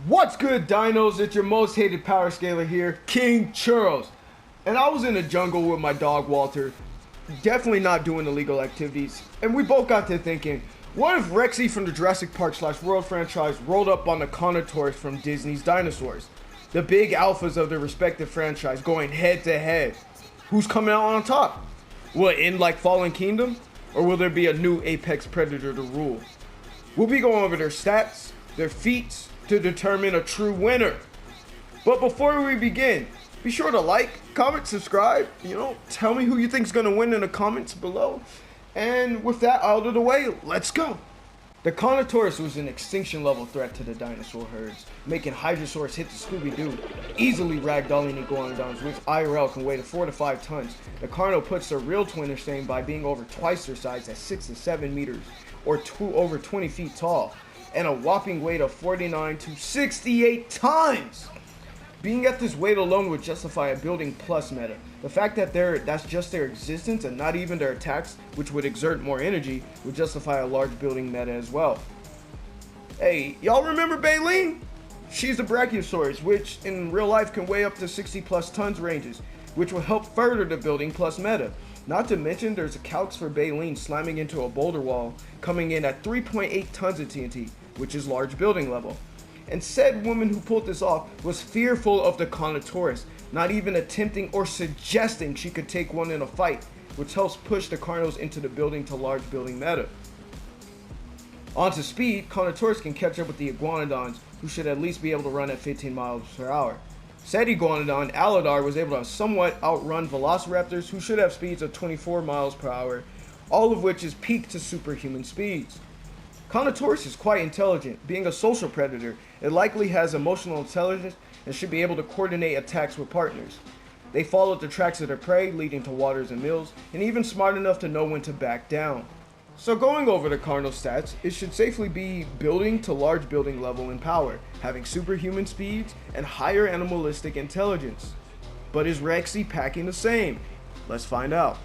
What's good, dinos? It's your most hated power scaler here, King Churros. And I was in the jungle with my dog Walter, definitely not doing illegal activities, and we both got to thinking, what if REXY from the Jurassic Park / World franchise rolled up on the CARNOTAURUS from Disney's dinosaurs? The big alphas of their respective franchise going head to head. Who's coming out on top? Will it end like Fallen Kingdom? Or will there be a new apex predator to rule? We'll be going over their stats, their feats, to determine a true winner. But before we begin, be sure to like, comment, subscribe, tell me who you think's gonna win in the comments below. And with that out of the way, let's go. The CARNOTAURUS was an extinction level threat to the dinosaur herds, making Hadrosaurs hit the Scooby-Doo, easily ragdolling iguanodons, which IRL can weigh to 4 to 5 tons. The Carno puts their real twin to shame by being over twice their size at 6 to 7 meters, or over 20 feet tall, and a whopping weight of 49 to 68 tons. Being at this weight alone would justify a building plus meta. The fact that that's just their existence and not even their attacks, which would exert more energy, would justify a large building meta as well. Hey, y'all remember Baleen? She's a Brachiosaurus, which in real life can weigh up to 60 plus tons ranges, which will help further the building plus meta. Not to mention there's a calx for Baleen slamming into a boulder wall, coming in at 3.8 tons of TNT, which is large building level. And said woman who pulled this off was fearful of the CARNOTAURUS, not even attempting or suggesting she could take one in a fight, which helps push the Carnos into the building to large building meta. On to speed, CARNOTAURUS can catch up with the iguanodons, who should at least be able to run at 15 miles per hour. Said iguanodon, Aladar, was able to somewhat outrun velociraptors, who should have speeds of 24 miles per hour, all of which is peak to superhuman speeds. CARNOTAURUS is quite intelligent. Being a social predator, it likely has emotional intelligence and should be able to coordinate attacks with partners. They follow the tracks of their prey, leading to waters and mills, and even smart enough to know when to back down. So going over the Carno stats, it should safely be building to large building level in power, having superhuman speeds and higher animalistic intelligence. But is REXY packing the same? Let's find out.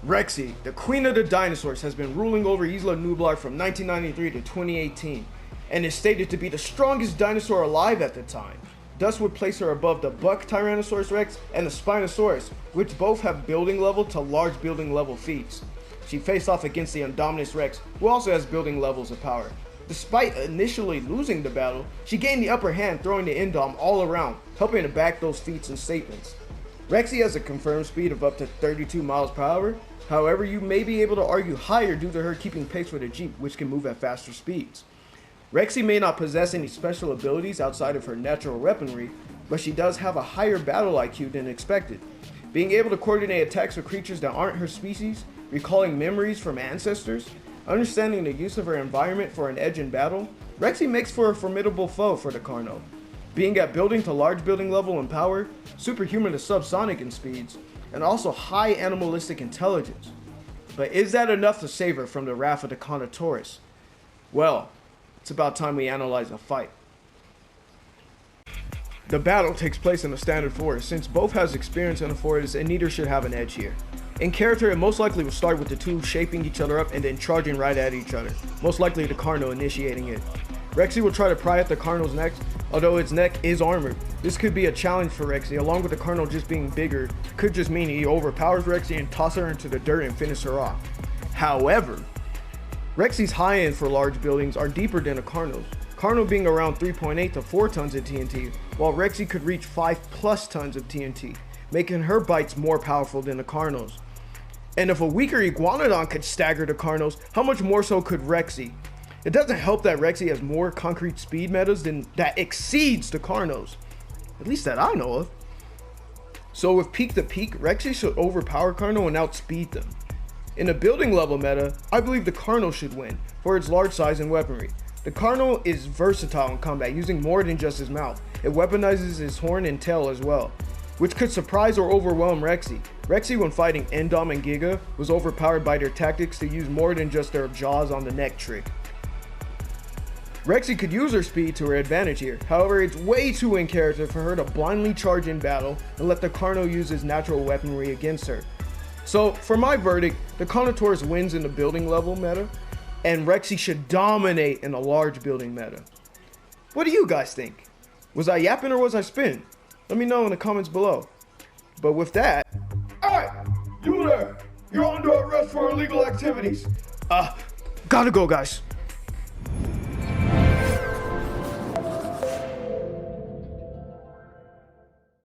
REXY, the queen of the dinosaurs, has been ruling over Isla Nublar from 1993 to 2018, and is stated to be the strongest dinosaur alive at the time. Thus would place her above the buck Tyrannosaurus Rex and the Spinosaurus, which both have building level to large building level feats. She faced off against the Indominus Rex, who also has building levels of power. Despite initially losing the battle, she gained the upper hand, throwing the Indom all around, helping to back those feats and statements. REXY has a confirmed speed of up to 32 miles per hour. However, you may be able to argue higher due to her keeping pace with a Jeep, which can move at faster speeds. REXY may not possess any special abilities outside of her natural weaponry, but she does have a higher battle IQ than expected. Being able to coordinate attacks with creatures that aren't her species, recalling memories from ancestors, understanding the use of her environment for an edge in battle, REXY makes for a formidable foe for the Carno. Being at building to large building level in power, superhuman to subsonic in speeds, and also high animalistic intelligence. But is that enough to save her from the wrath of the CARNOTAURUS? Well, it's about time we analyze a fight. The battle takes place in a standard forest. Since both has experience in the forest and neither should have an edge here. In character, it most likely will start with the two shaping each other up and then charging right at each other, most likely the Carno initiating it. REXY will try to pry at the Carno's neck, although its neck is armored. This could be a challenge for REXY, along with the Carno just being bigger, could just mean he overpowers REXY and tosses her into the dirt and finish her off. However, REXY's high end for large buildings are deeper than the Carno's. Carno being around 3.8 to 4 tons of TNT, while REXY could reach 5 plus tons of TNT, making her bites more powerful than the Carno's. And if a weaker Iguanodon could stagger the Carno's, how much more so could REXY? It doesn't help that REXY has more concrete speed metas that exceeds the Carno's, at least that I know of. So with peak to peak, REXY should overpower Carno and outspeed them. In a building level meta, I believe the Carno should win, for its large size and weaponry. The Carno is versatile in combat, using more than just his mouth. It weaponizes his horn and tail as well, which could surprise or overwhelm REXY. REXY, when fighting Endom and Giga, was overpowered by their tactics to use more than just their jaws on the neck trick. REXY could use her speed to her advantage here, however it's way too in character for her to blindly charge in battle and let the Carno use his natural weaponry against her. So for my verdict, the CARNOTAURUS wins in the building level meta, and REXY should dominate in a large building meta. What do you guys think? Was I yapping or was I spitting? Let me know in the comments below. But with that, alright, you there, you're under arrest for illegal activities. Gotta go, guys.